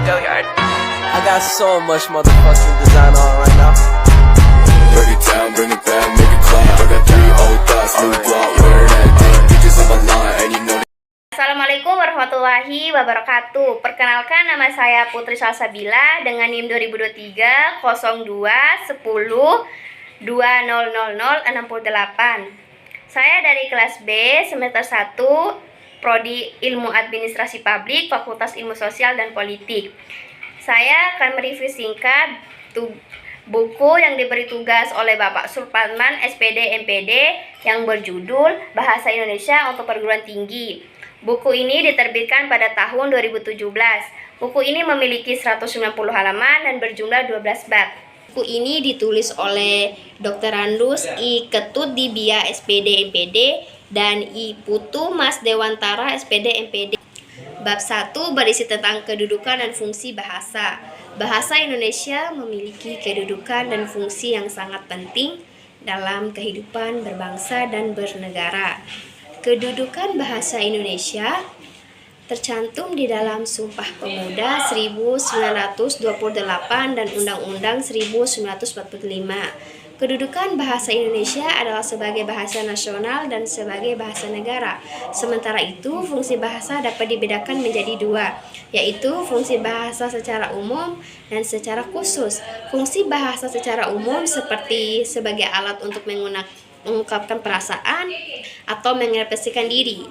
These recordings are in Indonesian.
I got so much motherfucking design on right now. Break it down, bring it back, make it clap. I got 3 old thoughts, new block, wear that thing. Bitches on my line, and you know. Assalamualaikum warahmatullahi wabarakatuh. Perkenalkan, nama saya Putri Salsabila dengan NIM 2023 02 10 2000 68. Saya dari kelas B semester 1 Prodi Ilmu Administrasi Publik, Fakultas Ilmu Sosial dan Politik. Saya akan mereview singkat buku yang diberi tugas oleh Bapak Supratman SPD MPD yang berjudul Bahasa Indonesia untuk Perguruan Tinggi. Buku ini diterbitkan pada tahun 2017. Buku ini memiliki 190 halaman dan berjumlah 12 bab. Buku ini ditulis oleh Dr. Randus I. Ketut Dibia SPD MPD dan I. Putu Mas Dewantara SPD MPD. Bab 1 berisi tentang kedudukan dan fungsi bahasa. Bahasa Indonesia memiliki kedudukan dan fungsi yang sangat penting dalam kehidupan berbangsa dan bernegara. Kedudukan bahasa Indonesia tercantum di dalam Sumpah Pemuda 1928 dan Undang-Undang 1945. Kedudukan bahasa Indonesia adalah sebagai bahasa nasional dan sebagai bahasa negara. Sementara itu, fungsi bahasa dapat dibedakan menjadi dua, yaitu fungsi bahasa secara umum dan secara khusus. Fungsi bahasa secara umum seperti sebagai alat untuk mengungkapkan perasaan atau mengekspresikan diri.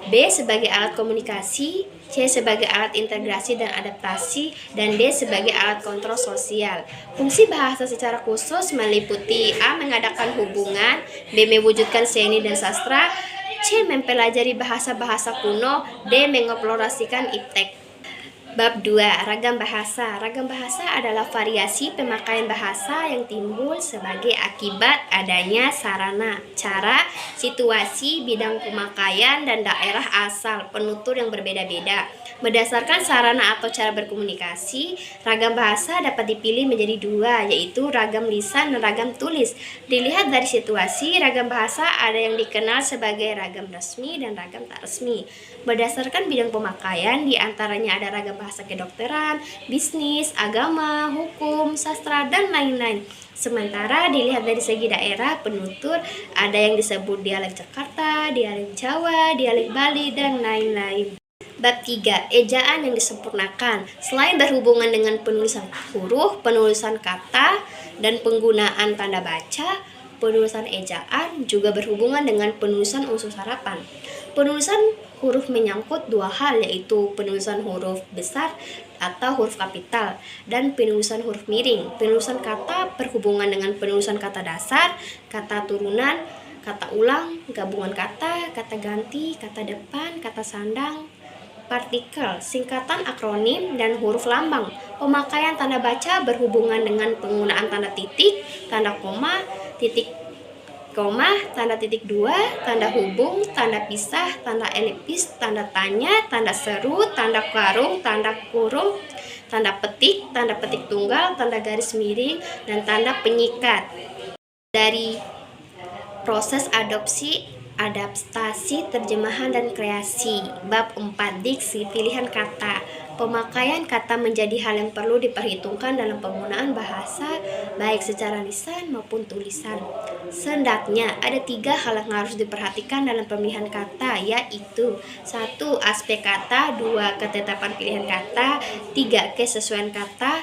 B sebagai alat komunikasi, C sebagai alat integrasi dan adaptasi, dan D sebagai alat kontrol sosial. Fungsi bahasa secara khusus meliputi A. Mengadakan hubungan, B. Mewujudkan seni dan sastra, C. Mempelajari bahasa-bahasa kuno, D. Mengeksplorasikan iptek. Bab 2. Ragam bahasa. Ragam bahasa adalah variasi pemakaian bahasa yang timbul sebagai akibat adanya sarana, cara, situasi, bidang pemakaian, dan daerah asal penutur yang berbeda-beda. Berdasarkan sarana atau cara berkomunikasi, ragam bahasa dapat dipilih menjadi dua, yaitu ragam lisan dan ragam tulis. Dilihat dari situasi, ragam bahasa ada yang dikenal sebagai ragam resmi dan ragam tak resmi. Berdasarkan bidang pemakaian, diantaranya ada ragam bahasa kedokteran, bisnis, agama, hukum, sastra, dan lain-lain. Sementara dilihat dari segi daerah penutur, ada yang disebut dialek Jakarta, dialek Jawa, dialek Bali, dan lain-lain. Bab 3. Ejaan yang disempurnakan. Selain berhubungan dengan penulisan huruf, penulisan kata, dan penggunaan tanda baca, penulisan ejaan juga berhubungan dengan penulisan unsur sarapan. Penulisan huruf menyangkut dua hal, yaitu penulisan huruf besar atau huruf kapital dan penulisan huruf miring. Penulisan kata berhubungan dengan penulisan kata dasar, kata turunan, kata ulang, gabungan kata, kata ganti, kata depan, kata sandang, partikel, singkatan, akronim, dan huruf lambang. Pemakaian tanda baca berhubungan dengan penggunaan tanda titik, tanda koma, titik koma, tanda titik dua, tanda hubung, tanda pisah, tanda elipsis, tanda tanya, tanda seru, tanda karung, tanda kurung, tanda petik tunggal, tanda garis miring, dan tanda penyikat. Dari proses adaptasi, terjemahan, dan kreasi. Bab 4. Diksi, pilihan kata. Pemakaian kata menjadi hal yang perlu diperhitungkan dalam penggunaan bahasa, baik secara lisan maupun tulisan. Sendaknya, ada 3 hal yang harus diperhatikan dalam pemilihan kata, yaitu 1. Aspek kata, 2. Ketetapan pilihan kata, 3. Kesesuaian kata.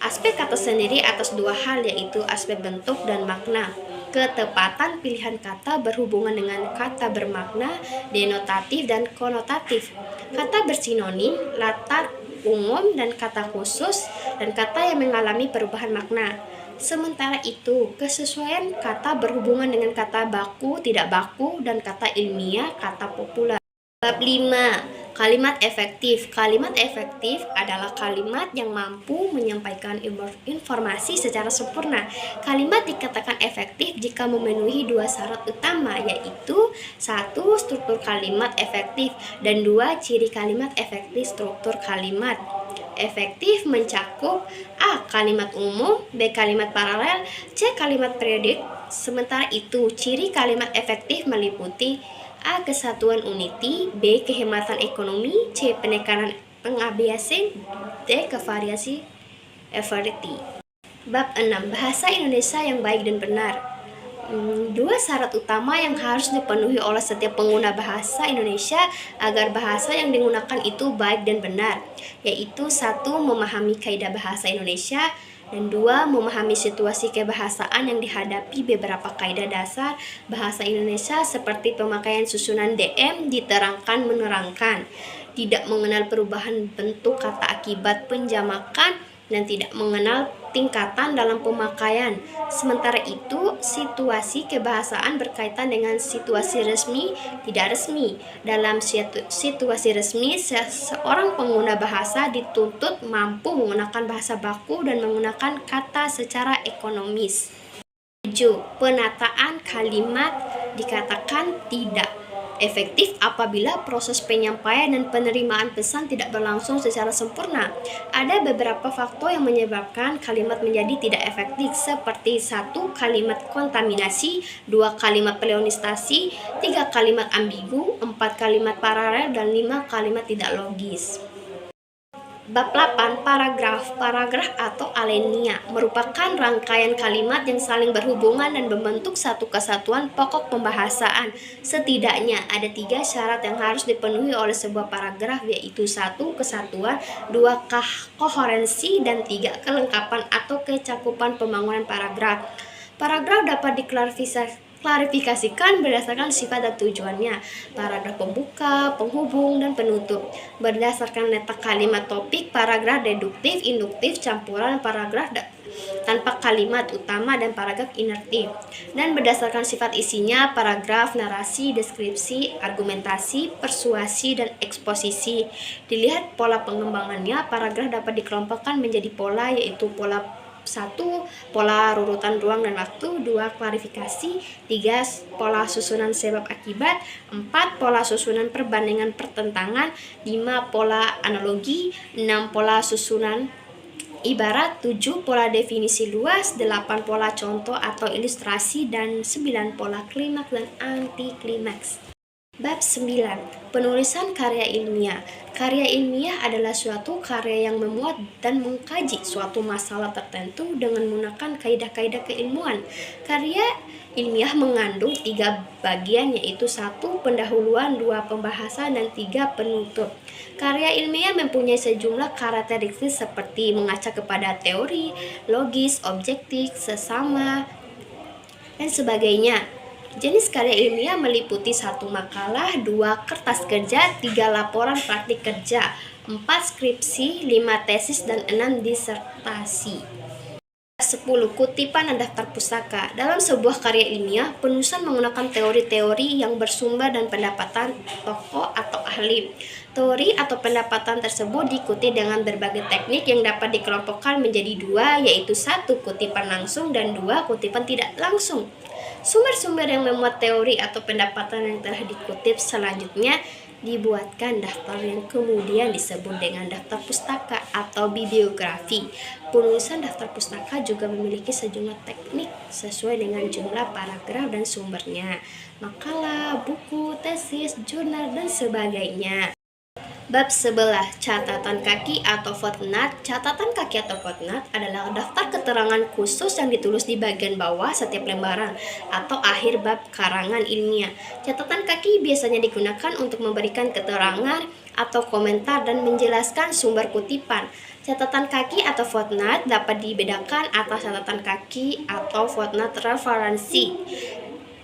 Aspek kata sendiri atas 2 hal, yaitu aspek bentuk dan makna. Ketepatan pilihan kata berhubungan dengan kata bermakna, denotatif, dan konotatif. Kata bersinonim, latar umum, dan kata khusus, dan kata yang mengalami perubahan makna. Sementara itu, kesesuaian kata berhubungan dengan kata baku, tidak baku, dan kata ilmiah, kata populer. Bab 5. Kalimat efektif. Kalimat efektif adalah kalimat yang mampu menyampaikan informasi secara sempurna. Kalimat dikatakan efektif jika memenuhi 2 syarat utama, yaitu 1. Struktur kalimat efektif, dan 2. Ciri kalimat efektif struktur kalimat. Efektif mencakup A. Kalimat umum, B. Kalimat paralel, C. Kalimat periodik. Sementara itu, ciri kalimat efektif meliputi A. Kesatuan uniti, B. Kehematan ekonomi, C. Penekanan pengabiasan D. Variasi everity. Bab 6. Bahasa Indonesia yang baik dan benar. Dua syarat utama yang harus dipenuhi oleh setiap pengguna bahasa Indonesia agar bahasa yang digunakan itu baik dan benar, yaitu 1. Memahami kaidah bahasa Indonesia, dan 2. Memahami situasi kebahasaan yang dihadapi beberapa kaidah dasar bahasa Indonesia seperti pemakaian susunan DM, diterangkan, menerangkan, tidak mengenal perubahan bentuk kata akibat penjamakan, dan tidak mengenal tingkatan dalam pemakaian. Sementara itu, situasi kebahasaan berkaitan dengan situasi resmi, tidak resmi. Dalam situasi resmi, seorang pengguna bahasa dituntut mampu menggunakan bahasa baku dan menggunakan kata secara ekonomis. 7. Penataan kalimat dikatakan tidak efektif apabila proses penyampaian dan penerimaan pesan tidak berlangsung secara sempurna. Ada beberapa faktor yang menyebabkan kalimat menjadi tidak efektif, seperti 1. Kalimat kontaminasi, 2. Kalimat pleonistasi, 3. Kalimat ambigu, 4. Kalimat paralel, dan 5. Kalimat tidak logis. Bab 8. Paragraf. Paragraf atau alenia merupakan rangkaian kalimat yang saling berhubungan dan membentuk satu kesatuan pokok pembahasan. Setidaknya ada 3 syarat yang harus dipenuhi oleh sebuah paragraf, yaitu 1. Kesatuan, 2. Koherensi, dan 3. Kelengkapan atau kecakupan pembangunan paragraf. Paragraf dapat diklarifikasikan berdasarkan sifat dan tujuannya. Paragraf pembuka, penghubung, dan penutup. Berdasarkan letak kalimat topik, paragraf deduktif, induktif, campuran, paragraf tanpa kalimat utama, dan paragraf inertif. Dan berdasarkan sifat isinya, paragraf narasi, deskripsi, argumentasi, persuasi, dan eksposisi. Dilihat pola pengembangannya, paragraf dapat dikelompokkan menjadi pola, yaitu pola 1. Pola rurutan ruang dan waktu, 2. Klarifikasi, 3. Pola susunan sebab akibat, 4. Pola susunan perbandingan pertentangan, 5. Pola analogi, 6. Pola susunan ibarat, 7. Pola definisi luas, 8. Pola contoh atau ilustrasi, dan 9. Pola klimaks dan anti klimaks. Bab 9. Penulisan karya ilmiah. Karya ilmiah adalah suatu karya yang memuat dan mengkaji suatu masalah tertentu dengan menggunakan kaidah-kaidah keilmuan. Karya ilmiah mengandung 3 bagian, yaitu 1. Pendahuluan, 2. Pembahasan, dan 3. Penutup. Karya ilmiah mempunyai sejumlah karakteristik seperti mengaca kepada teori, logis, objektif, sesama, dan sebagainya. Jenis karya ilmiah meliputi 1. Makalah, 2. Kertas kerja, 3. Laporan praktik kerja, 4. Skripsi, 5. Tesis, dan 6. Disertasi. 10. Kutipan dan daftar pustaka. Dalam sebuah karya ilmiah, penulisan menggunakan teori-teori yang bersumber dan pendapatan tokoh atau ahli. Teori atau pendapatan tersebut diikuti dengan berbagai teknik yang dapat dikelompokkan menjadi 2, yaitu 1. Kutipan langsung, dan 2. Kutipan tidak langsung. Sumber-sumber yang memuat teori atau pendapatan yang telah dikutip selanjutnya dibuatkan daftar yang kemudian disebut dengan daftar pustaka atau bibliografi. Penulisan daftar pustaka juga memiliki sejumlah teknik sesuai dengan jumlah paragraf dan sumbernya, makalah, buku, tesis, jurnal, dan sebagainya. Bab 11. Catatan kaki atau footnote. Catatan kaki atau footnote adalah daftar keterangan khusus yang ditulis di bagian bawah setiap lembaran atau akhir bab karangan ilmiah. Catatan kaki biasanya digunakan untuk memberikan keterangan atau komentar dan menjelaskan sumber kutipan. Catatan kaki atau footnote dapat dibedakan atas catatan kaki atau footnote referensi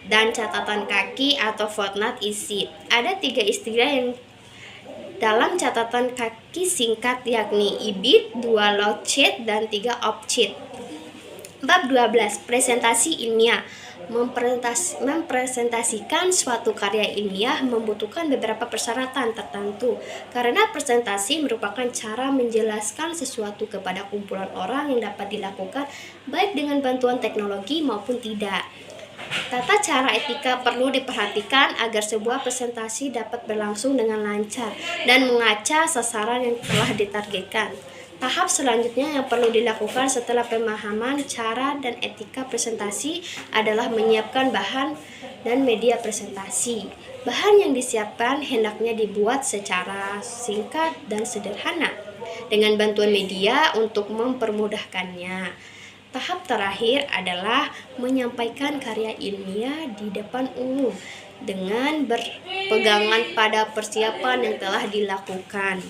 dan catatan kaki atau footnote isi. Ada 3 istilah yang dalam catatan kaki singkat, yakni IBIT, 2 load sheet, dan 3 off sheet. Bab 12. Presentasi ilmiah. Mempresentasikan suatu karya ilmiah membutuhkan beberapa persyaratan tertentu, karena presentasi merupakan cara menjelaskan sesuatu kepada kumpulan orang yang dapat dilakukan baik dengan bantuan teknologi maupun tidak. Tata cara etika perlu diperhatikan agar sebuah presentasi dapat berlangsung dengan lancar dan mengaca sasaran yang telah ditargetkan. Tahap selanjutnya yang perlu dilakukan setelah pemahaman cara dan etika presentasi adalah menyiapkan bahan dan media presentasi. Bahan yang disiapkan hendaknya dibuat secara singkat dan sederhana, dengan bantuan media untuk mempermudahkannya. Tahap terakhir adalah menyampaikan karya ilmiah di depan umum dengan berpegangan pada persiapan yang telah dilakukan.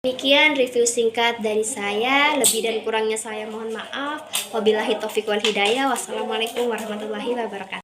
Demikian review singkat dari saya. Lebih dan kurangnya saya mohon maaf. Wabillahi taufiq wal hidayah. Wassalamualaikum warahmatullahi wabarakatuh.